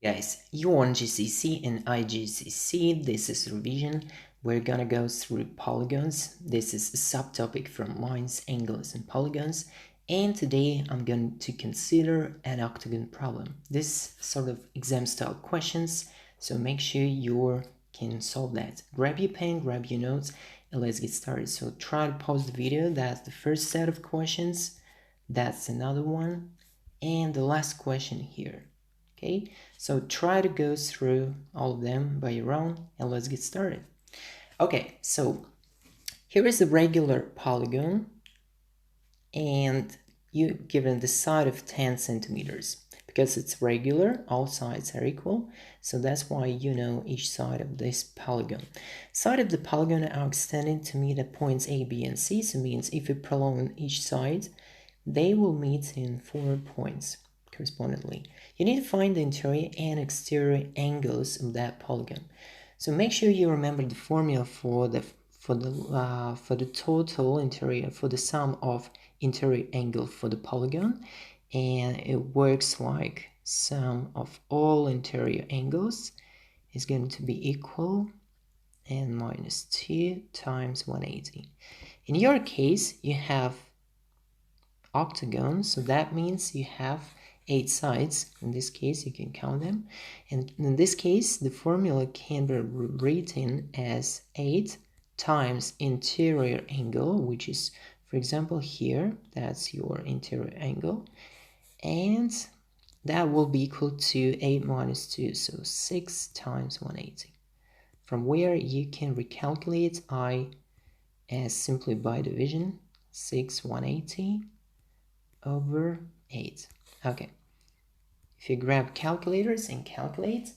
Guys, you're on GCSE and iGCSE. This is revision. We're gonna go through polygons. This is a subtopic from lines, angles, and polygons. And today I'm going to consider an octagon problem. This sort of exam style questions, so make sure you can solve that. Grab your pen, grab your notes, and let's get started. So try to pause the video. That's the first set of questions. That's another one. And the last question here. Okay, so try to go through all of them by your own and let's get started. Okay, so here is a regular polygon and you're given the side of 10 centimeters. Because it's regular, all sides are equal, so that's why you know each side of this polygon. Side of the polygon are extended to meet at points A, B, and C, so means if you prolong each side, they will meet in 4 points correspondingly. You need to find the interior and exterior angles of that polygon. So make sure you remember the formula for the total interior, for the sum of interior angle for the polygon, and it works like sum of all interior angles is going to be equal and minus 2 times 180. In your case, you have octagon, so that means you have 8 sides. In this case, you can count them, and in this case the formula can be written as 8 times interior angle, which is, for example, here, that's your interior angle, and that will be equal to 8 minus 2, so 6 times 180, from where you can recalculate I as simply by division, 6 180 over 8. Okay, if you grab calculators and calculate,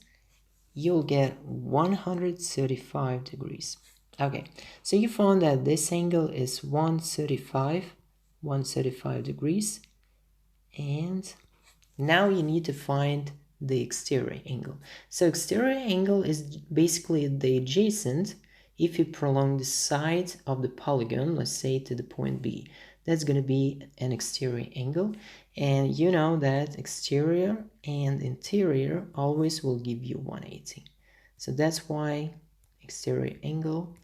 you'll get 135 degrees. Okay, so you found that this angle is 135 degrees, and now you need to find the exterior angle. So exterior angle is basically the adjacent if you prolong the side of the polygon, let's say to the point B. That's going to be an exterior angle, and you know that exterior and interior always will give you 180. So that's why exterior angle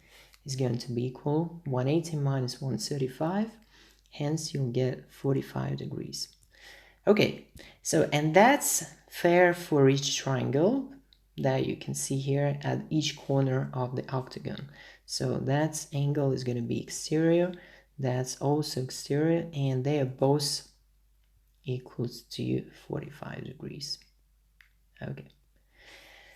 is going to be equal 180 minus 135, hence you'll get 45 degrees. Okay, so and that's fair for each triangle that you can see here at each corner of the octagon. So that angle is going to be exterior, that's also exterior, and they are both equals to 45 degrees. Okay,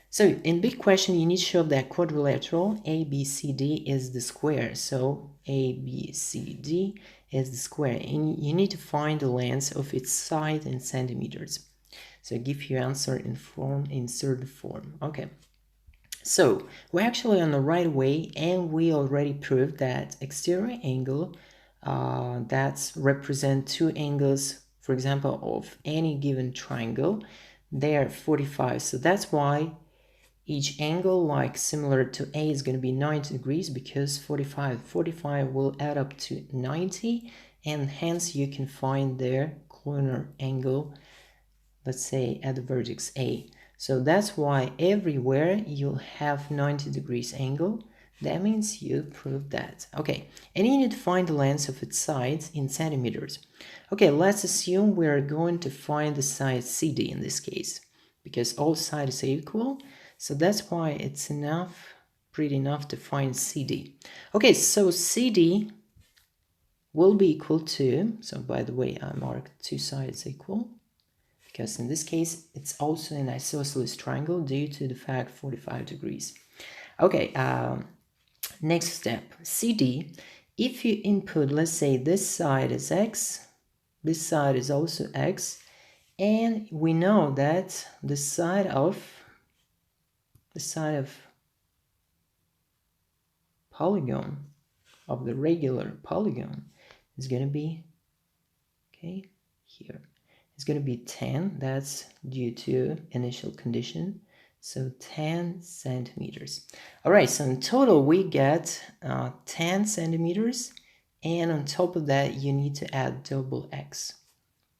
so in big question you need to show that quadrilateral ABCD is the square. So ABCD is the square, and you need to find the length of its side in centimeters. So give your answer in form, insert the form. Okay, so we're actually on the right way, and we already proved that exterior angle that represent two angles, for example, of any given triangle, they are 45. So that's why each angle, like similar to A, is going to be 90 degrees, because 45 will add up to 90, and hence you can find their corner angle, let's say at the vertex A. So that's why everywhere you'll have 90 degrees angle. That means you proved that. Okay, and you need to find the length of its sides in centimeters. Okay, let's assume we're going to find the side CD in this case, because all sides are equal. So that's why it's pretty enough to find CD. Okay, so CD will be equal to, so by the way, I marked two sides equal, because in this case, it's also an isosceles triangle due to the fact 45 degrees. Okay, next step, CD, if you input, let's say this side is X, this side is also X, and we know that the side of polygon, of the regular polygon, is going to be, okay, here, it's going to be 10, that's due to initial condition, so 10 centimeters. All right, so in total we get 10 centimeters, and on top of that you need to add double X.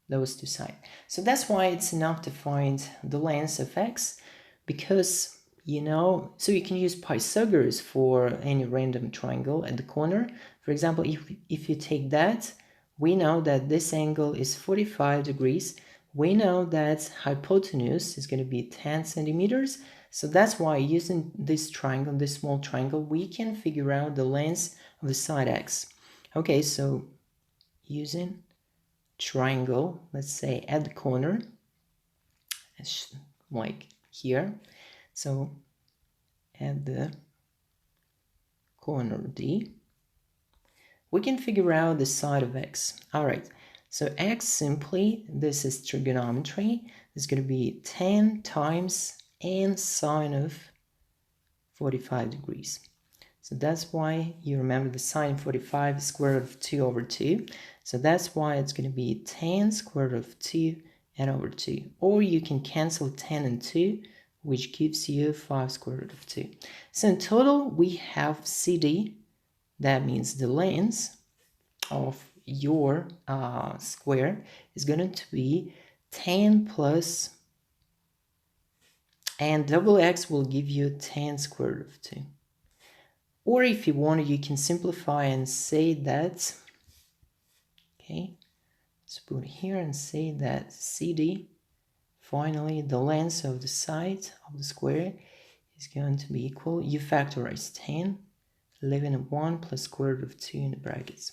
those two sides. So that's why it's enough to find the length of x, because so you can use Pythagoras for any random triangle at the corner. For example, if you take that, we know that this angle is 45 degrees. We know that hypotenuse is going to be 10 centimeters. So that's why using this triangle, this small triangle, we can figure out the length of the side x. Okay, so using triangle, let's say at the corner, like here. So at the corner D, we can figure out the side of x. All right, so x simply, this is trigonometry, is going to be 10 times n sine of 45 degrees. So that's why you remember the sine 45 is square root of 2 over 2. So that's why it's going to be 10 square root of 2 n over 2. Or you can cancel 10 and 2, which gives you 5 square root of 2. So in total, we have CD. That means the length of your square is going to be 10 plus, and double x will give you 10 square root of 2. Or if you want, you can simplify and say that, okay, let's put here and say that CD, finally, the length of the side of the square is going to be equal, you factorize 10, 11 and 1 plus square root of 2 in the brackets.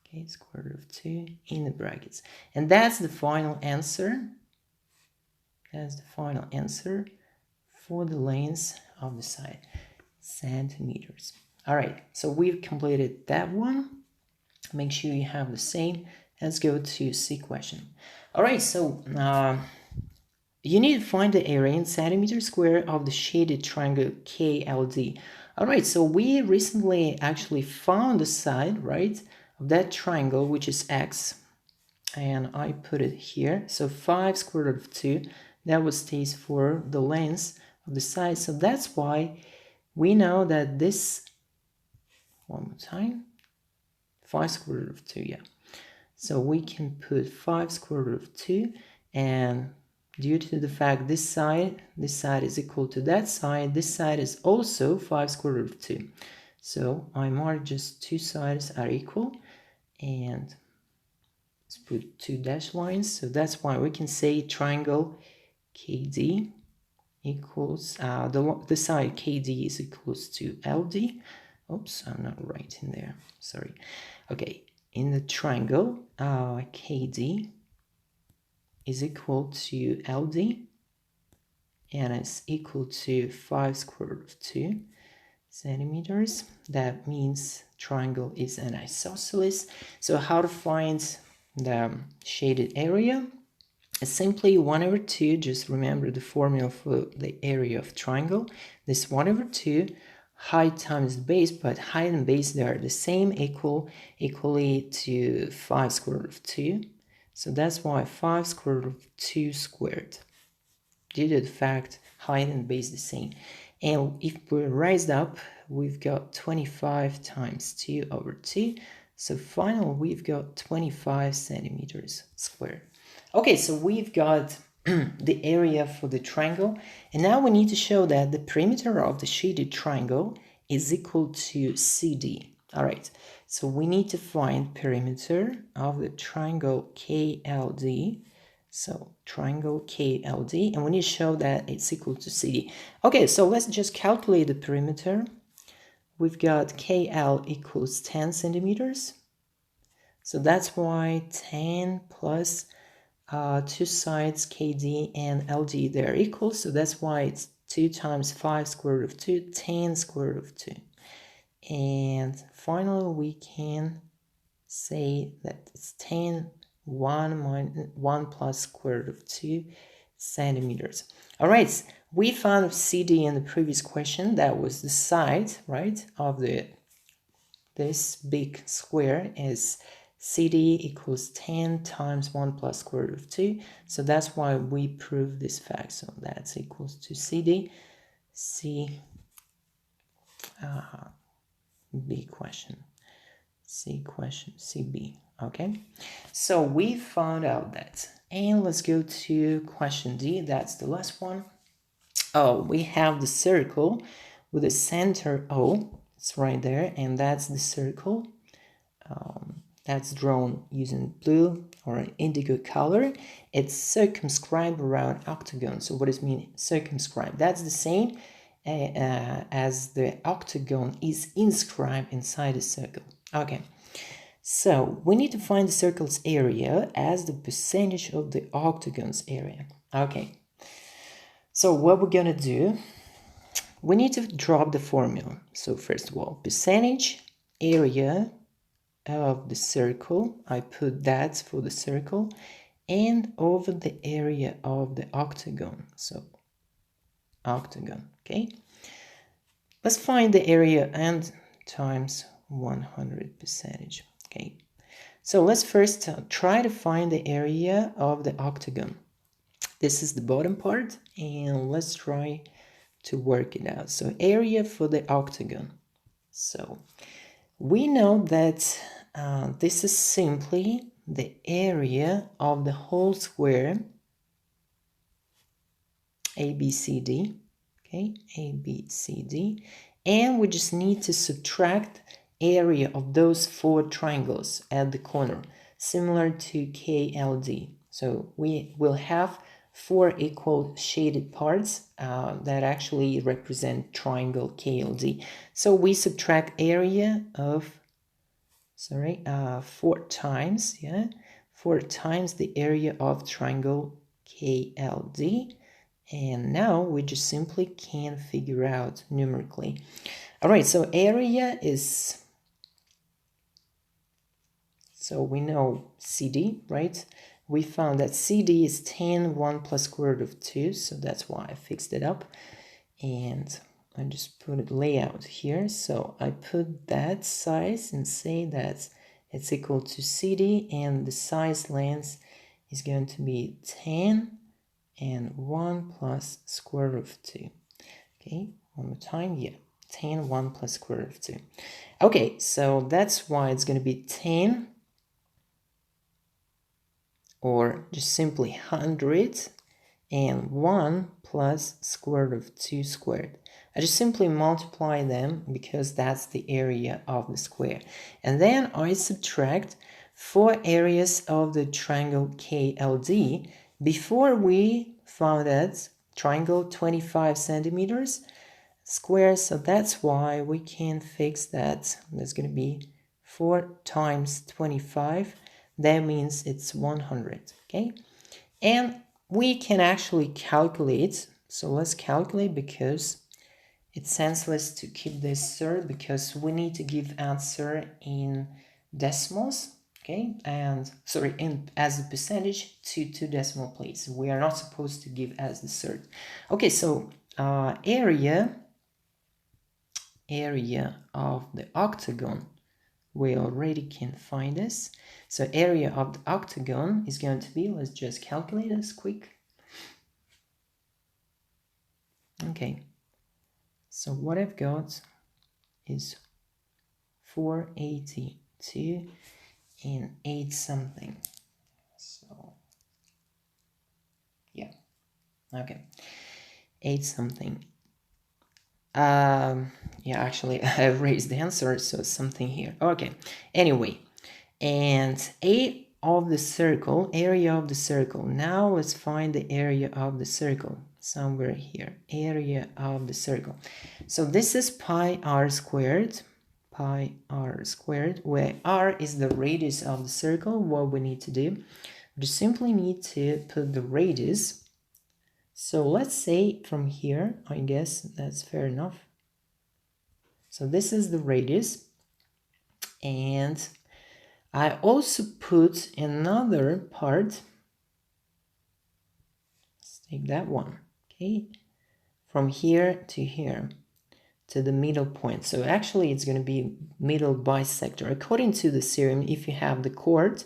Okay, square root of 2 in the brackets. And that's the final answer. That's the final answer for the length of the side. Centimeters. All right, so we've completed that one. Make sure you have the same. Let's go to C question. All right, so you need to find the area in centimeters square of the shaded triangle KLD. All right, so we recently actually found the side, right, of that triangle, which is x, and I put it here. So 5 square root of 2, that was stays for the length of the side. So that's why we know that this, one more time, 5 square root of 2, yeah. So we can put 5 square root of 2, and due to the fact this side is equal to that side, this side is also 5 square root of 2. So I mark just two sides are equal, and let's put two dash lines. So that's why we can say triangle KD equals, the side KD is equals to LD. Oops, I'm not writing there, sorry. Okay, in the triangle, KD is equal to LD, and it's equal to 5 square root of 2 centimeters. That means triangle is an isosceles. So how to find the shaded area? It's simply 1 over 2. Just remember the formula for the area of triangle. This 1 over 2, height times the base, but height and base, they are the same, equally to 5 square root of 2. So that's why 5 square root of 2 squared, due to the fact height and base the same. And if we raised up, we've got 25 times 2 over 2. So finally, we've got 25 centimeters squared. Okay, so we've got the area for the triangle. And now we need to show that the perimeter of the shaded triangle is equal to CD. All right, so we need to find perimeter of the triangle KLD. So triangle KLD, and we need to show that it's equal to CD. Okay, so let's just calculate the perimeter. We've got KL equals 10 centimeters. So that's why 10 plus two sides KD and LD, they're equal. So that's why it's 2 times 5 square root of 2, 10 square root of 2. And finally, we can say that it's 10 1 plus square root of 2 centimeters. All right, we found CD in the previous question. That was the side, right, of this big square is CD equals 10 times 1 plus square root of 2. So that's why we prove this fact. So that's equals to CD. Big question. C question CB. Okay, so we found out that, and let's go to question D. That's the last one. Oh, we have the circle with the center O. It's right there, and that's the circle. That's drawn using blue or indigo color. It's circumscribed around octagon. So what does it mean circumscribed? That's the same as the octagon is inscribed inside the circle. Okay, so we need to find the circle's area as the percentage of the octagon's area. Okay, so what we're gonna do, we need to drop the formula. So first of all, percentage area of the circle, I put that for the circle, and over the area of the octagon. So octagon. Okay, let's find the area and times 100 percentage. Okay, so let's first try to find the area of the octagon. This is the bottom part, and let's try to work it out. So area for the octagon. So we know that this is simply the area of the whole square ABCD, okay, ABCD, and we just need to subtract area of those 4 triangles at the corner, similar to KLD. So we will have 4 equal shaded parts that actually represent triangle KLD. So we subtract area of 4 times, 4 times the area of triangle KLD, and now we just simply can figure out numerically. All right, so area is, so we know CD, right? We found that CD is 10 1 plus square root of 2, so that's why I fixed it up, and I just put it layout here. So I put that size and say that it's equal to CD, and the size length is going to be 10 and 1 plus square root of 2. Okay, one more time, 10 1 plus square root of 2. Okay, so that's why it's going to be 10, or just simply 100, and 1 plus square root of 2 squared. I just simply multiply them because that's the area of the square. And then I subtract 4 areas of the triangle KLD. Before we found that triangle 25 centimeters square, so that's why we can fix that. That's going to be 4 times 25. That means it's 100, okay? And we can actually calculate. So let's calculate, because it's senseless to keep this third, because we need to give answer in decimals, okay? And sorry, as a percentage to 2 decimal places. We are not supposed to give as the third. Okay, so area of the octagon, we already can find this. So area of the octagon is going to be, let's just calculate this quick. Okay, so what I've got is 482 and 8 something. So yeah, okay, 8 something. Yeah, actually I've raised the answer, so something here. Okay, anyway, and area of the circle. Now let's find the area of the circle somewhere here. Area of the circle. So this is pi r squared, where r is the radius of the circle. What we need to do, we simply need to put the radius. So let's say from here, I guess that's fair enough. So this is the radius, and I also put another part. Let's take that one, okay, from here to here, to the middle point. So actually it's going to be middle bisector. According to the theorem, if you have the chord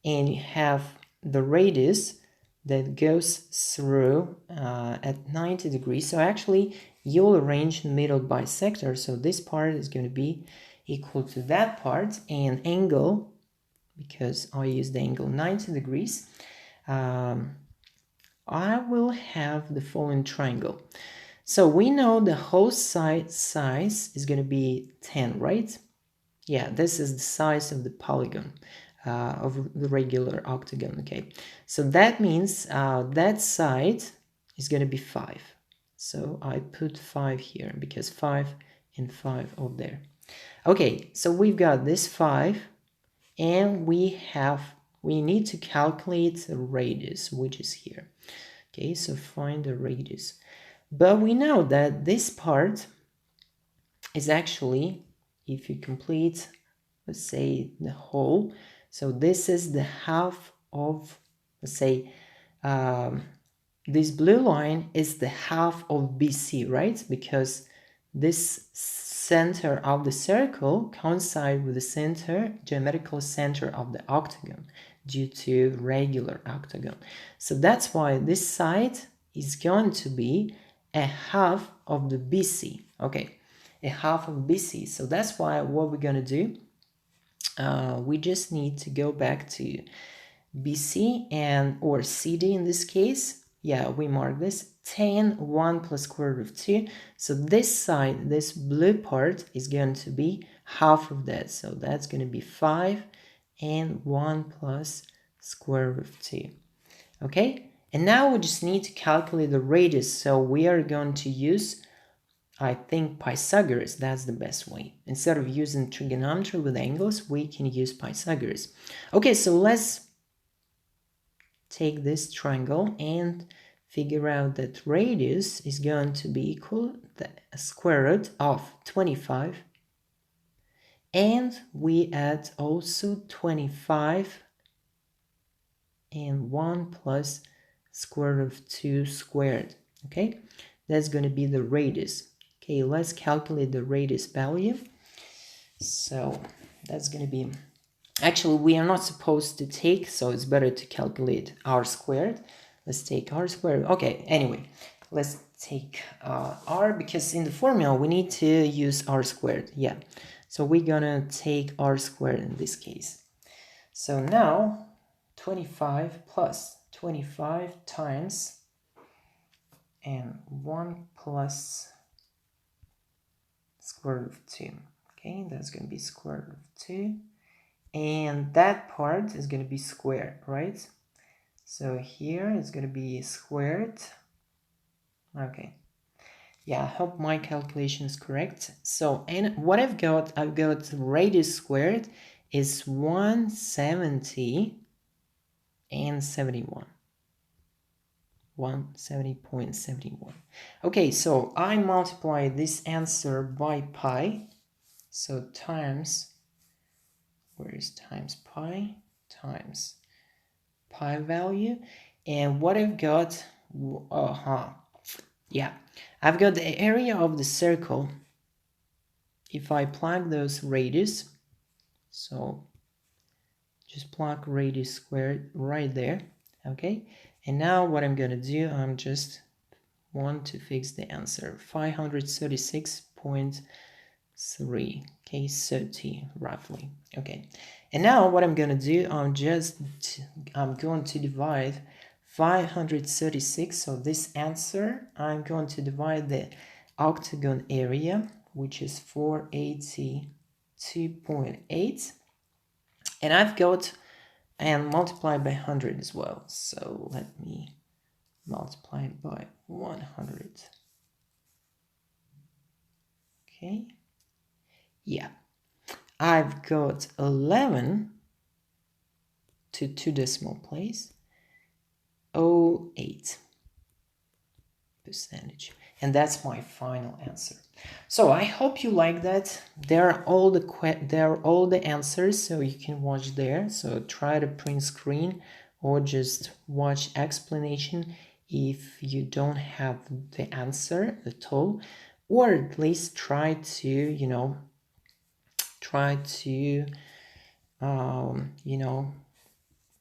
and you have the radius that goes through at 90 degrees, so actually you'll arrange middle bisector. So this part is going to be equal to that part, and angle, because I use the angle 90 degrees, I will have the following triangle. So we know the whole side size is going to be 10, right? Yeah, this is the size of the polygon, of the regular octagon, okay? So that means that side is going to be 5. So I put 5 here because 5 and 5 over there. Okay, so we've got this 5, and we need to calculate the radius, which is here. Okay, so find the radius. But we know that this part is actually, if you complete, let's say, the whole, so this is the half of, let's say, this blue line is the half of BC, right? Because this center of the circle coincides with the geometrical center of the octagon due to regular octagon. So that's why this side is going to be a half of the BC. Okay, a half of BC. So that's why what we're going to do, we just need to go back to BC or CD in this case. Yeah, we mark this 10, 1 plus square root of 2. So this side, this blue part, is going to be half of that. So that's going to be 5 and 1 plus square root of 2. Okay, and now we just need to calculate the radius. So we are going to use, I think, Pythagoras. That's the best way. Instead of using trigonometry with angles, we can use Pythagoras. Okay, so let's take this triangle and figure out that radius is going to be equal to the square root of 25, and we add also 25 and 1 plus square root of 2 squared. Okay, that's going to be the radius. Okay, let's calculate the radius value. So that's going to be, actually we are not supposed to take, so it's better to calculate r squared. Let's take r squared. Okay, anyway, let's take r, because in the formula we need to use r squared. Yeah, so we're gonna take r squared in this case. So now 25 plus 25 times and 1 plus square root of 2. Okay, that's going to be square root of 2. And that part is going to be squared, right? So here it's going to be squared. Okay. Yeah, I hope my calculation is correct. So, and what I've got radius squared is 170 and 71. 170.71. Okay, so I multiply this answer by pi. So times, where is times pi? Times pi value. And what I've got, yeah, I've got the area of the circle. If I plug those radius, so just plug radius squared right there. Okay, and now what I'm going to do, I'm just want to fix the answer, 536.3, okay, 30 roughly. Okay, and now what I'm going to do, I'm going to divide 536, so this answer, I'm going to divide the octagon area, which is 482.8, and I've got, and multiply by 100 as well. So let me multiply by 100. Okay. Yeah. I've got 11 to 2 decimal place, 0.08%. And that's my final answer. So I hope you like that. There are all the answers, so you can watch there. So try to print screen or just watch explanation if you don't have the answer at all, or at least try to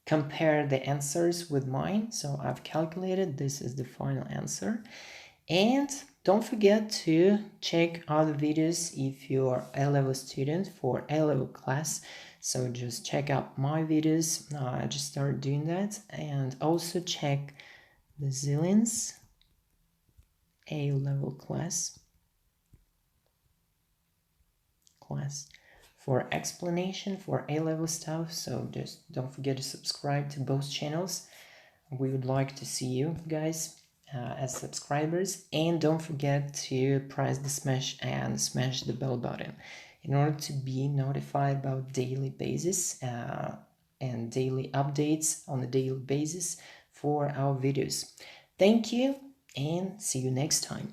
compare the answers with mine. So I've calculated, this is the final answer. And don't forget to check other videos if you're A-level student for A-level class. So just check out my videos. I just started doing that. And also check the Zillions A-level class for explanation for A-level stuff. So just don't forget to subscribe to both channels. We would like to see you guys as subscribers, and don't forget to press the smash the bell button in order to be notified about daily basis and daily updates on a daily basis for our videos. Thank you and see you next time.